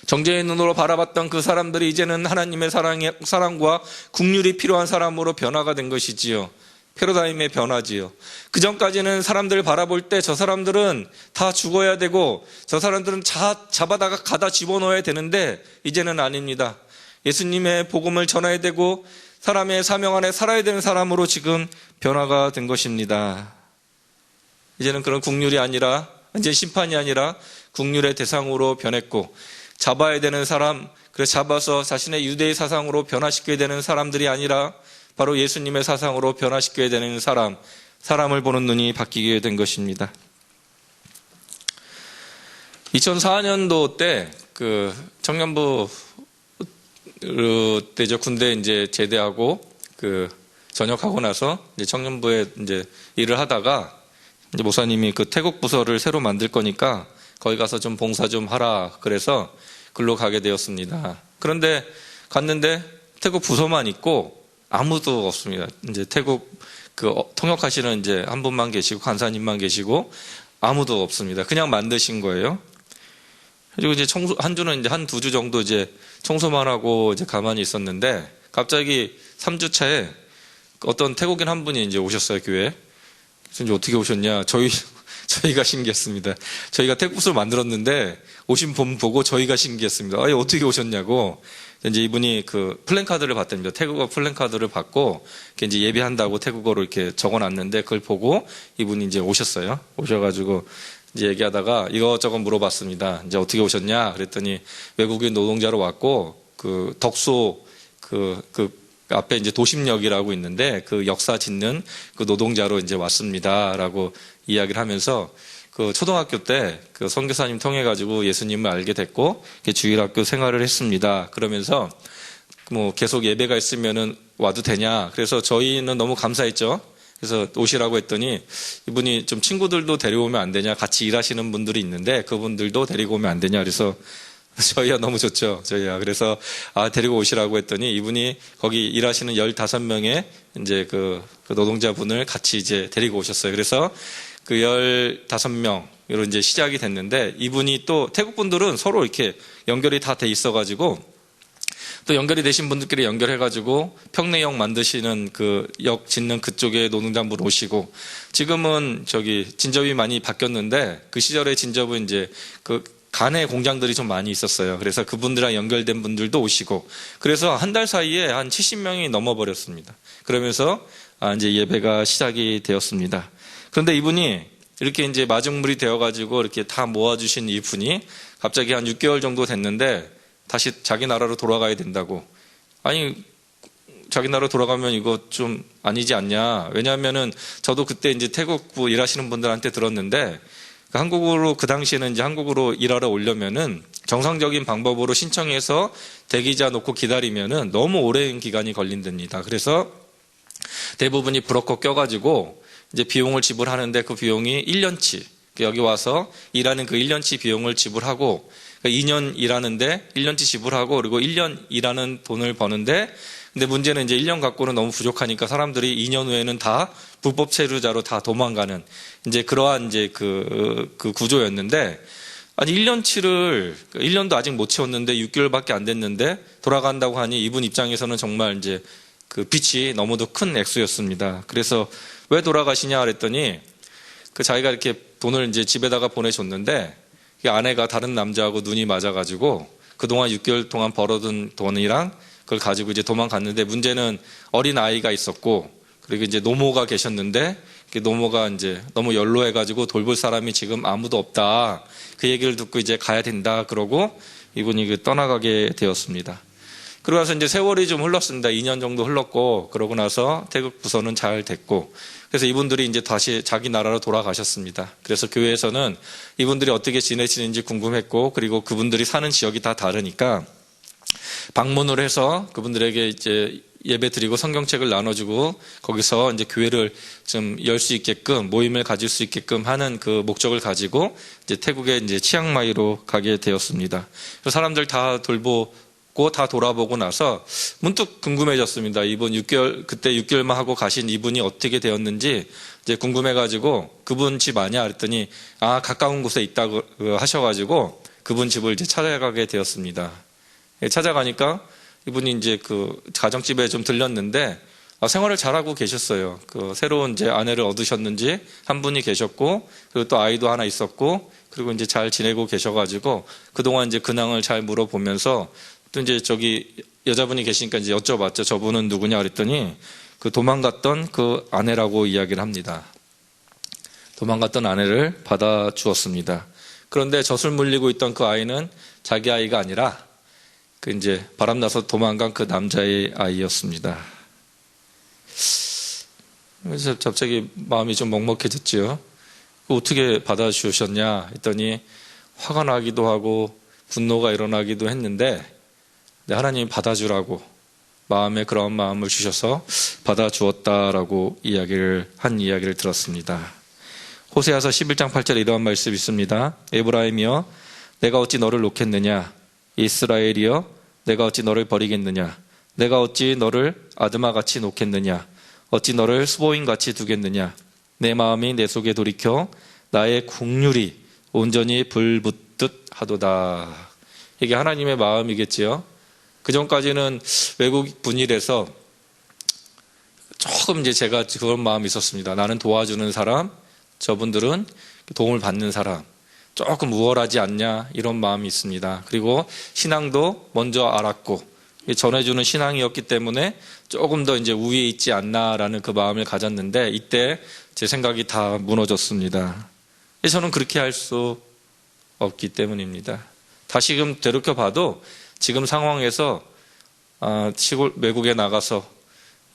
정죄의 눈으로 바라봤던 그 사람들이 이제는 하나님의 사랑과 긍휼이 필요한 사람으로 변화가 된 것이지요. 패러다임의 변화지요. 그 전까지는 사람들을 바라볼 때 저 사람들은 다 죽어야 되고 저 사람들은 잡아다가 가다 집어넣어야 되는데 이제는 아닙니다. 예수님의 복음을 전해야 되고 사람의 사명 안에 살아야 되는 사람으로 지금 변화가 된 것입니다. 이제는 그런 긍휼이 아니라, 이제 심판이 아니라 긍휼의 대상으로 변했고, 잡아야 되는 사람, 그래서 잡아서 자신의 유대의 사상으로 변화시켜야 되는 사람들이 아니라 바로 예수님의 사상으로 변화시켜야 되는 사람을 보는 눈이 바뀌게 된 것입니다. 2004년도 때 그 청년부 때죠. 군대 이제 제대하고 그 전역하고 나서 이제 청년부에 이제 일을 하다가 이제 목사님이 그 태국 부서를 새로 만들 거니까 거기 가서 좀 봉사 좀 하라 그래서 글로 가게 되었습니다. 그런데 갔는데 태국 부서만 있고 아무도 없습니다. 이제 태국 그 통역하시는 이제 한 분만 계시고 간사님만 계시고 아무도 없습니다. 그냥 만드신 거예요. 그리고 이제 한 주는 이제 한 2주 정도 이제 청소만 하고 이제 가만히 있었는데 갑자기 3주 차에 어떤 태국인 한 분이 이제 오셨어요, 교회에. 그래서 이제 어떻게 오셨냐? 저희가 신기했습니다. 저희가 태국 부서를 만들었는데 오신 분 보고 저희가 신기했습니다. 아니, 어떻게 오셨냐고. 이제 이분이 그 플랜카드를 받답니다. 태국어 플랜카드를 받고 이제 예배한다고 태국어로 이렇게 적어놨는데 그걸 보고 이분이 이제 오셨어요. 오셔가지고 이제 얘기하다가 이것저것 물어봤습니다. 이제 어떻게 오셨냐? 그랬더니 외국인 노동자로 왔고 그 덕소 그 앞에 이제 도심역이라고 있는데 그 역사 짓는 그 노동자로 이제 왔습니다라고 이야기를 하면서 그 초등학교 때 그 선교사님 통해 가지고 예수님을 알게 됐고 주일학교 생활을 했습니다. 그러면서 뭐 계속 예배가 있으면은 와도 되냐? 그래서 저희는 너무 감사했죠. 그래서 오시라고 했더니 이분이 좀 친구들도 데려오면 안 되냐, 같이 일하시는 분들이 있는데 그분들도 데리고 오면 안 되냐, 그래서 저희야 너무 좋죠. 저희야. 그래서 데리고 오시라고 했더니 이분이 거기 일하시는 15명의 이제 그 노동자분을 같이 이제 데리고 오셨어요. 그래서 그 15명으로 이제 시작이 됐는데, 이분이 또 태국 분들은 서로 이렇게 연결이 다 돼 있어가지고 또 연결이 되신 분들끼리 연결해가지고 평내역 만드시는 그 역 짓는 그쪽에 노동자분 오시고, 지금은 저기 진접이 많이 바뀌었는데 그 시절에 진접은 이제 그 간의 공장들이 좀 많이 있었어요. 그래서 그분들이랑 연결된 분들도 오시고, 그래서 한 달 사이에 한 70명이 넘어버렸습니다. 그러면서 이제 예배가 시작이 되었습니다. 그런데 이분이 이렇게 이제 마중물이 되어가지고 이렇게 다 모아주신 이분이 갑자기 한 6개월 정도 됐는데 다시 자기 나라로 돌아가야 된다고. 아니, 자기 나라로 돌아가면 이거 좀 아니지 않냐. 왜냐하면은 저도 그때 이제 태국부 일하시는 분들한테 들었는데, 한국으로, 그 당시에는 이제 한국으로 일하러 오려면은 정상적인 방법으로 신청해서 대기자 놓고 기다리면은 너무 오랜 기간이 걸린답니다. 그래서 대부분이 브로커 껴가지고 이제 비용을 지불하는데, 그 비용이 1년치, 여기 와서 일하는 그 1년치 비용을 지불하고, 2년 일하는데 1년치 지불하고, 그리고 1년 일하는 돈을 버는데, 근데 문제는 이제 1년 갖고는 너무 부족하니까 사람들이 2년 후에는 다 불법 체류자로 다 도망가는 이제 그러한 이제 그 구조였는데, 아니 1년도 아직 못 채웠는데 6개월밖에 안 됐는데 돌아간다고 하니 이분 입장에서는 정말 이제 그 빚이 너무도 큰 액수였습니다. 그래서 왜 돌아가시냐 그랬더니, 그 자기가 이렇게 돈을 이제 집에다가 보내줬는데 아내가 다른 남자하고 눈이 맞아가지고 그동안 6개월 동안 벌어둔 돈이랑 그걸 가지고 이제 도망갔는데, 문제는 어린 아이가 있었고, 그리고 이제 노모가 계셨는데, 노모가 이제 너무 연로해가지고 돌볼 사람이 지금 아무도 없다. 그 얘기를 듣고 이제 가야 된다. 그러고 이분이 떠나가게 되었습니다. 그러고 나서 이제 세월이 좀 흘렀습니다. 2년 정도 흘렀고, 그러고 나서 태국 부서는 잘 됐고, 그래서 이분들이 이제 다시 자기 나라로 돌아가셨습니다. 그래서 교회에서는 이분들이 어떻게 지내시는지 궁금했고, 그리고 그분들이 사는 지역이 다 다르니까 방문을 해서 그분들에게 이제 예배 드리고 성경책을 나눠주고, 거기서 이제 교회를 좀 열 수 있게끔, 모임을 가질 수 있게끔 하는 그 목적을 가지고 이제 태국에 이제 치앙마이로 가게 되었습니다. 사람들 다 돌보고 다 돌아보고 나서 문득 궁금해졌습니다. 이분 그때 6개월만 하고 가신 이분이 어떻게 되었는지 이제 궁금해가지고, 그분 집 아냐 그랬더니 가까운 곳에 있다고 하셔가지고 그분 집을 이제 찾아가게 되었습니다. 찾아가니까 이분이 이제 그 가정집에 좀 들렸는데 생활을 잘하고 계셨어요. 그 새로운 이제 아내를 얻으셨는지 한 분이 계셨고, 그리고 또 아이도 하나 있었고, 그리고 이제 잘 지내고 계셔가지고 그동안 이제 근황을 잘 물어보면서, 또 이제 저기 여자분이 계시니까 이제 여쭤봤죠. 저분은 누구냐 그랬더니 그 도망갔던 그 아내라고 이야기를 합니다. 도망갔던 아내를 받아 주었습니다. 그런데 젖을 물리고 있던 그 아이는 자기 아이가 아니라 그 이제 바람나서 도망간 그 남자의 아이였습니다. 그래서 갑자기 마음이 좀 먹먹해졌지요. 어떻게 받아주셨냐 했더니 화가 나기도 하고 분노가 일어나기도 했는데, 하나님이 받아주라고 마음에 그런 마음을 주셔서 받아주었다라고 이야기를 들었습니다. 호세아서 11장 8절에 이러한 말씀이 있습니다. 에브라임이여 내가 어찌 너를 놓겠느냐, 이스라엘이여 내가 어찌 너를 버리겠느냐, 내가 어찌 너를 아드마같이 놓겠느냐, 어찌 너를 수보임같이 두겠느냐, 내 마음이 내 속에 돌이켜 나의 국률이 온전히 불붙듯 하도다. 이게 하나님의 마음이겠지요. 그 전까지는 외국 분이라서 조금 이제 제가 그런 마음이 있었습니다. 나는 도와주는 사람, 저분들은 도움을 받는 사람, 조금 우월하지 않냐, 이런 마음이 있습니다. 그리고 신앙도 먼저 알았고 전해주는 신앙이었기 때문에 조금 더 이제 우위에 있지 않나라는 그 마음을 가졌는데, 이때 제 생각이 다 무너졌습니다. 저는 그렇게 할 수 없기 때문입니다. 다시금 되돌켜봐도 지금 상황에서 시골 외국에 나가서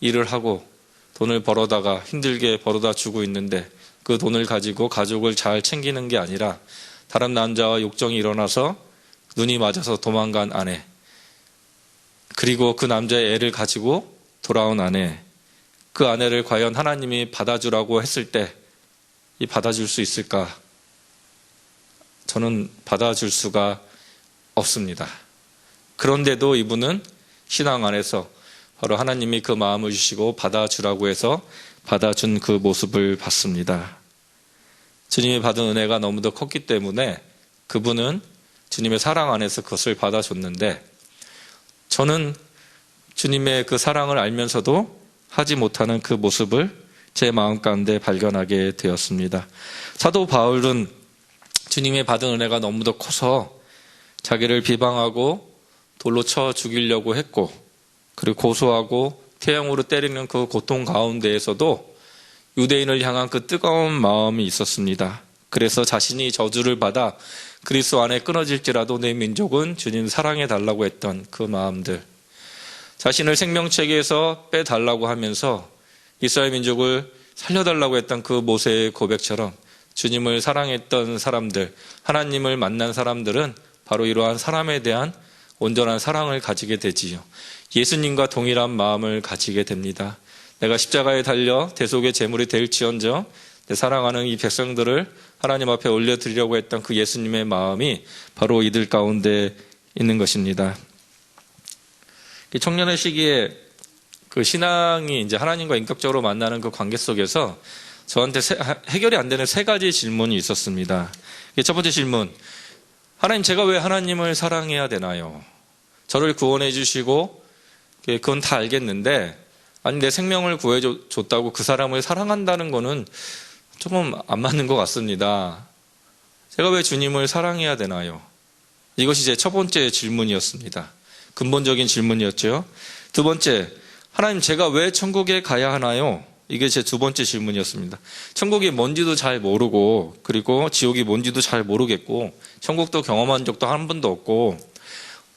일을 하고 돈을 벌어다가 힘들게 벌어다 주고 있는데, 그 돈을 가지고 가족을 잘 챙기는 게 아니라 다른 남자와 욕정이 일어나서 눈이 맞아서 도망간 아내, 그리고 그 남자의 애를 가지고 돌아온 아내, 그 아내를 과연 하나님이 받아주라고 했을 때 이 받아줄 수 있을까? 저는 받아줄 수가 없습니다. 그런데도 이분은 신앙 안에서 바로 하나님이 그 마음을 주시고 받아주라고 해서 받아준 그 모습을 봤습니다. 주님이 받은 은혜가 너무도 컸기 때문에 그분은 주님의 사랑 안에서 그것을 받아줬는데, 저는 주님의 그 사랑을 알면서도 하지 못하는 그 모습을 제 마음 가운데 발견하게 되었습니다. 사도 바울은 주님의 받은 은혜가 너무도 커서 자기를 비방하고 돌로 쳐 죽이려고 했고, 그리고 고소하고 태형으로 때리는 그 고통 가운데에서도 유대인을 향한 그 뜨거운 마음이 있었습니다. 그래서 자신이 저주를 받아 그리스도 안에 끊어질지라도 내 민족은 주님 사랑해 달라고 했던 그 마음들, 자신을 생명체계에서 빼달라고 하면서 이스라엘 민족을 살려달라고 했던 그 모세의 고백처럼 주님을 사랑했던 사람들, 하나님을 만난 사람들은 바로 이러한 사람에 대한 온전한 사랑을 가지게 되지요. 예수님과 동일한 마음을 가지게 됩니다. 내가 십자가에 달려 대속의 제물이 될지언정 내 사랑하는 이 백성들을 하나님 앞에 올려드리려고 했던 그 예수님의 마음이 바로 이들 가운데 있는 것입니다. 청년의 시기에 그 신앙이 이제 하나님과 인격적으로 만나는 그 관계 속에서 저한테 해결이 안 되는 세 가지 질문이 있었습니다. 첫 번째 질문, 하나님, 제가 왜 하나님을 사랑해야 되나요? 저를 구원해 주시고 그건 다 알겠는데, 아니 내 생명을 구해줬다고 그 사람을 사랑한다는 거는 조금 안 맞는 것 같습니다. 제가 왜 주님을 사랑해야 되나요? 이것이 제 첫 번째 질문이었습니다. 근본적인 질문이었죠. 두 번째, 하나님, 제가 왜 천국에 가야 하나요? 이게 제 두 번째 질문이었습니다. 천국이 뭔지도 잘 모르고, 그리고 지옥이 뭔지도 잘 모르겠고, 천국도 경험한 적도 한 번도 없고,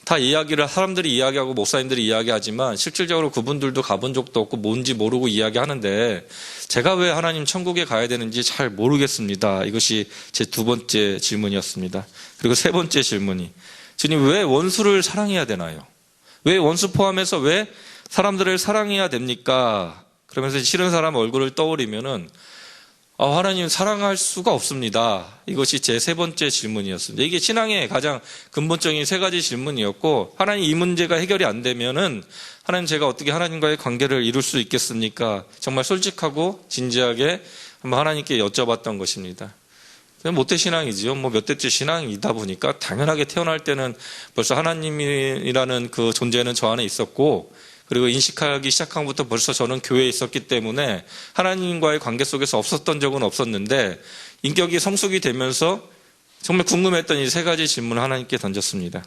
다 이야기를 사람들이 이야기하고 목사님들이 이야기하지만 실질적으로 그분들도 가본 적도 없고 뭔지 모르고 이야기하는데, 제가 왜 하나님 천국에 가야 되는지 잘 모르겠습니다. 이것이 제 두 번째 질문이었습니다. 그리고 세 번째 질문이, 주님, 왜 원수를 사랑해야 되나요? 왜 원수 포함해서 왜 사람들을 사랑해야 됩니까? 그러면서 싫은 사람 얼굴을 떠올리면은 하나님 사랑할 수가 없습니다. 이것이 제 세 번째 질문이었습니다. 이게 신앙의 가장 근본적인 세 가지 질문이었고, 하나님 이 문제가 해결이 안 되면은 하나님, 제가 어떻게 하나님과의 관계를 이룰 수 있겠습니까? 정말 솔직하고 진지하게 한번 하나님께 여쭤봤던 것입니다. 모태신앙이지요. 몇 대째 신앙이다 보니까 당연하게 태어날 때는 벌써 하나님이라는 그 존재는 저 안에 있었고, 그리고 인식하기 시작한 것부터 벌써 저는 교회에 있었기 때문에 하나님과의 관계 속에서 없었던 적은 없었는데, 인격이 성숙이 되면서 정말 궁금했던 이 세 가지 질문을 하나님께 던졌습니다.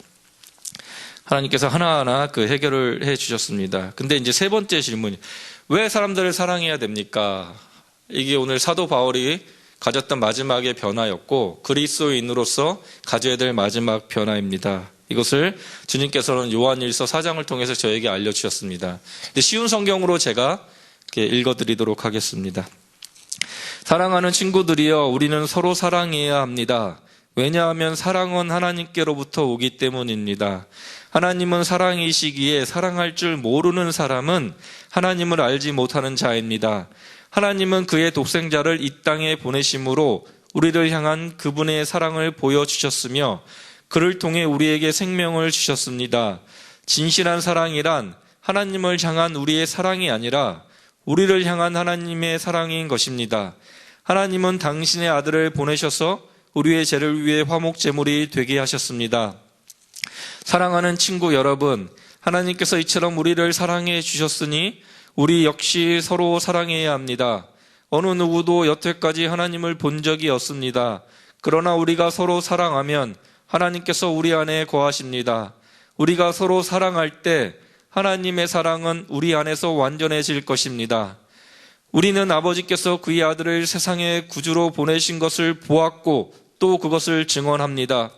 하나님께서 하나하나 그 해결을 해 주셨습니다. 근데 이제 세 번째 질문이, 왜 사람들을 사랑해야 됩니까? 이게 오늘 사도 바울이 가졌던 마지막의 변화였고, 그리스도인으로서 가져야 될 마지막 변화입니다. 이것을 주님께서는 요한일서 4장을 통해서 저에게 알려주셨습니다. 근데 쉬운 성경으로 제가 읽어드리도록 하겠습니다. 사랑하는 친구들이여, 우리는 서로 사랑해야 합니다. 왜냐하면 사랑은 하나님께로부터 오기 때문입니다. 하나님은 사랑이시기에 사랑할 줄 모르는 사람은 하나님을 알지 못하는 자입니다. 하나님은 그의 독생자를 이 땅에 보내심으로 우리를 향한 그분의 사랑을 보여주셨으며 그를 통해 우리에게 생명을 주셨습니다. 진실한 사랑이란 하나님을 향한 우리의 사랑이 아니라 우리를 향한 하나님의 사랑인 것입니다. 하나님은 당신의 아들을 보내셔서 우리의 죄를 위해 화목제물이 되게 하셨습니다. 사랑하는 친구 여러분, 하나님께서 이처럼 우리를 사랑해 주셨으니 우리 역시 서로 사랑해야 합니다. 어느 누구도 여태까지 하나님을 본 적이 없습니다. 그러나 우리가 서로 사랑하면 하나님께서 우리 안에 거하십니다. 우리가 서로 사랑할 때 하나님의 사랑은 우리 안에서 완전해질 것입니다. 우리는 아버지께서 그의 아들을 세상의 구주로 보내신 것을 보았고 또 그것을 증언합니다.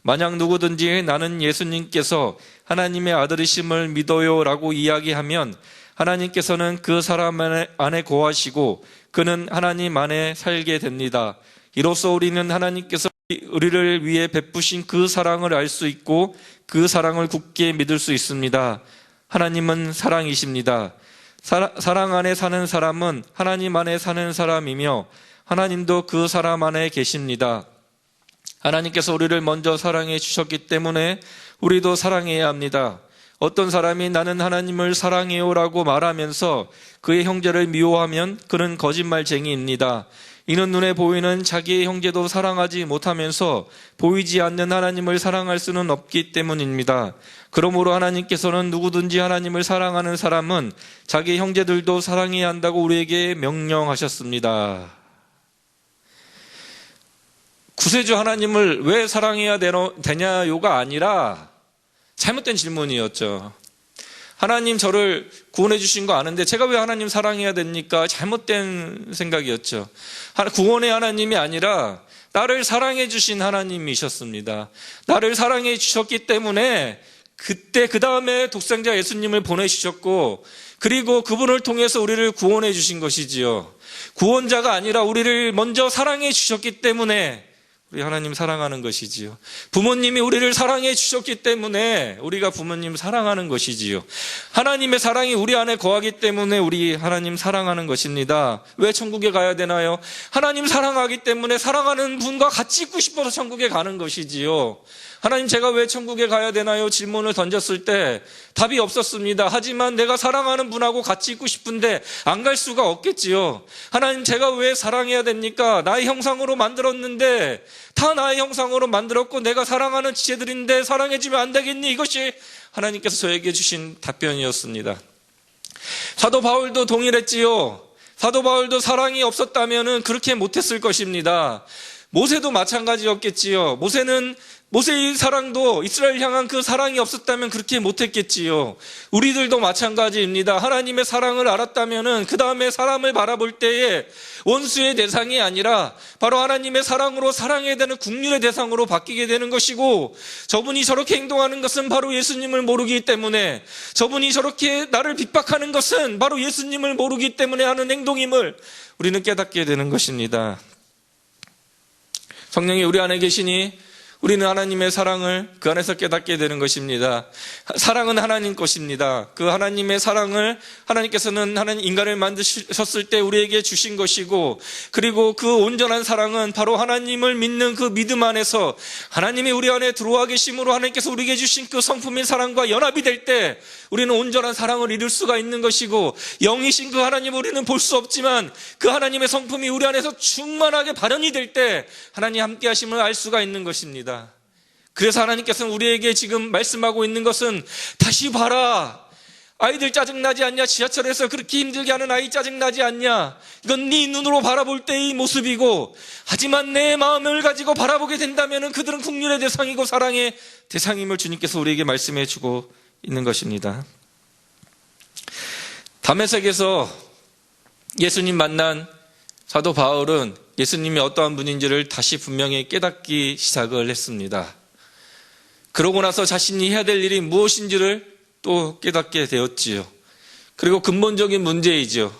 만약 누구든지 나는 예수님께서 하나님의 아들이심을 믿어요 라고 이야기하면 하나님께서는 그 사람 안에 거하시고 그는 하나님 안에 살게 됩니다. 이로써 우리는 하나님께서 우리를 위해 베푸신 그 사랑을 알 수 있고 그 사랑을 굳게 믿을 수 있습니다. 하나님은 사랑이십니다. 사랑 안에 사는 사람은 하나님 안에 사는 사람이며 하나님도 그 사람 안에 계십니다. 하나님께서 우리를 먼저 사랑해 주셨기 때문에 우리도 사랑해야 합니다. 어떤 사람이 나는 하나님을 사랑해요라고 말하면서 그의 형제를 미워하면 그는 거짓말쟁이입니다. 이는 눈에 보이는 자기의 형제도 사랑하지 못하면서 보이지 않는 하나님을 사랑할 수는 없기 때문입니다. 그러므로 하나님께서는 누구든지 하나님을 사랑하는 사람은 자기 형제들도 사랑해야 한다고 우리에게 명령하셨습니다. 구세주 하나님을 왜 사랑해야 되냐요가 아니라 잘못된 질문이었죠. 하나님 저를 구원해 주신 거 아는데 제가 왜 하나님 사랑해야 됩니까? 잘못된 생각이었죠. 구원의 하나님이 아니라 나를 사랑해 주신 하나님이셨습니다. 나를 사랑해 주셨기 때문에 그때 그 다음에 독생자 예수님을 보내주셨고 그리고 그분을 통해서 우리를 구원해 주신 것이지요. 구원자가 아니라 우리를 먼저 사랑해 주셨기 때문에 우리 하나님 사랑하는 것이지요. 부모님이 우리를 사랑해 주셨기 때문에 우리가 부모님 사랑하는 것이지요. 하나님의 사랑이 우리 안에 거하기 때문에 우리 하나님 사랑하는 것입니다. 왜 천국에 가야 되나요? 하나님 사랑하기 때문에 사랑하는 분과 같이 있고 싶어서 천국에 가는 것이지요. 하나님 제가 왜 천국에 가야 되나요? 질문을 던졌을 때 답이 없었습니다. 하지만 내가 사랑하는 분하고 같이 있고 싶은데 안 갈 수가 없겠지요. 하나님 제가 왜 사랑해야 됩니까? 나의 형상으로 만들었는데 다 나의 형상으로 만들었고 내가 사랑하는 지체들인데 사랑해주면 안 되겠니? 이것이 하나님께서 저에게 주신 답변이었습니다. 사도 바울도 동일했지요. 사도 바울도 사랑이 없었다면 그렇게 못했을 것입니다. 모세도 마찬가지였겠지요. 모세의 사랑도 이스라엘 향한 그 사랑이 없었다면 그렇게 못했겠지요. 우리들도 마찬가지입니다. 하나님의 사랑을 알았다면 그 다음에 사람을 바라볼 때에 원수의 대상이 아니라 바로 하나님의 사랑으로 사랑해야 되는 국률의 대상으로 바뀌게 되는 것이고 저분이 저렇게 행동하는 것은 바로 예수님을 모르기 때문에 저분이 저렇게 나를 핍박하는 것은 바로 예수님을 모르기 때문에 하는 행동임을 우리는 깨닫게 되는 것입니다. 성령이 우리 안에 계시니 우리는 하나님의 사랑을 그 안에서 깨닫게 되는 것입니다. 사랑은 하나님 것입니다. 그 하나님의 사랑을 하나님께서는 하나님 인간을 만드셨을 때 우리에게 주신 것이고 그리고 그 온전한 사랑은 바로 하나님을 믿는 그 믿음 안에서 하나님이 우리 안에 들어와 계심으로 하나님께서 우리에게 주신 그 성품의 사랑과 연합이 될 때 우리는 온전한 사랑을 이룰 수가 있는 것이고 영이신 그 하나님을 우리는 볼 수 없지만 그 하나님의 성품이 우리 안에서 충만하게 발현이 될 때 하나님 함께 하심을 알 수가 있는 것입니다. 그래서 하나님께서는 우리에게 지금 말씀하고 있는 것은 다시 봐라. 아이들 짜증나지 않냐? 지하철에서 그렇게 힘들게 하는 아이 짜증나지 않냐? 이건 네 눈으로 바라볼 때의 모습이고 하지만 내 마음을 가지고 바라보게 된다면 그들은 국률의 대상이고 사랑의 대상임을 주님께서 우리에게 말씀해 주고 있는 것입니다. 다메섹에서 예수님 만난 사도 바울은 예수님이 어떠한 분인지를 다시 분명히 깨닫기 시작을 했습니다. 그러고 나서 자신이 해야 될 일이 무엇인지를 또 깨닫게 되었지요. 그리고 근본적인 문제이지요.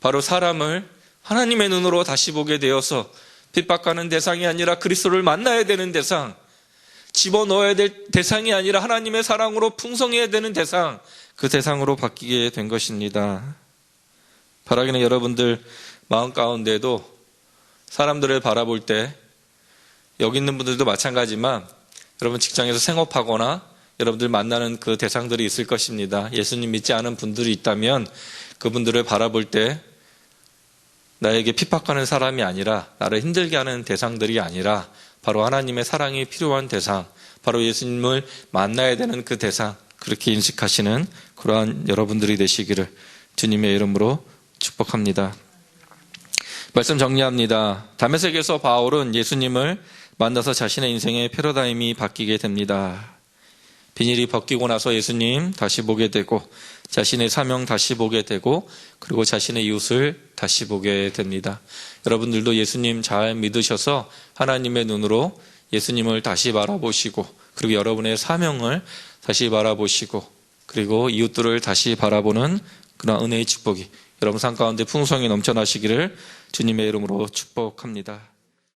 바로 사람을 하나님의 눈으로 다시 보게 되어서 핍박하는 대상이 아니라 그리스도를 만나야 되는 대상, 집어넣어야 될 대상이 아니라 하나님의 사랑으로 풍성해야 되는 대상, 그 대상으로 바뀌게 된 것입니다. 바라기는 여러분들 마음 가운데도 사람들을 바라볼 때 여기 있는 분들도 마찬가지지만 여러분 직장에서 생업하거나 여러분들 만나는 그 대상들이 있을 것입니다. 예수님 믿지 않은 분들이 있다면 그분들을 바라볼 때 나에게 핍박하는 사람이 아니라 나를 힘들게 하는 대상들이 아니라 바로 하나님의 사랑이 필요한 대상, 바로 예수님을 만나야 되는 그 대상, 그렇게 인식하시는 그러한 여러분들이 되시기를 주님의 이름으로 축복합니다. 말씀 정리합니다. 다메섹에서 바울은 예수님을 만나서 자신의 인생의 패러다임이 바뀌게 됩니다. 비닐이 벗기고 나서 예수님 다시 보게 되고 자신의 사명 다시 보게 되고 그리고 자신의 이웃을 다시 보게 됩니다. 여러분들도 예수님 잘 믿으셔서 하나님의 눈으로 예수님을 다시 바라보시고 그리고 여러분의 사명을 다시 바라보시고 그리고 이웃들을 다시 바라보는 그런 은혜의 축복이 여러분 삶 가운데 풍성히 넘쳐나시기를 주님의 이름으로 축복합니다.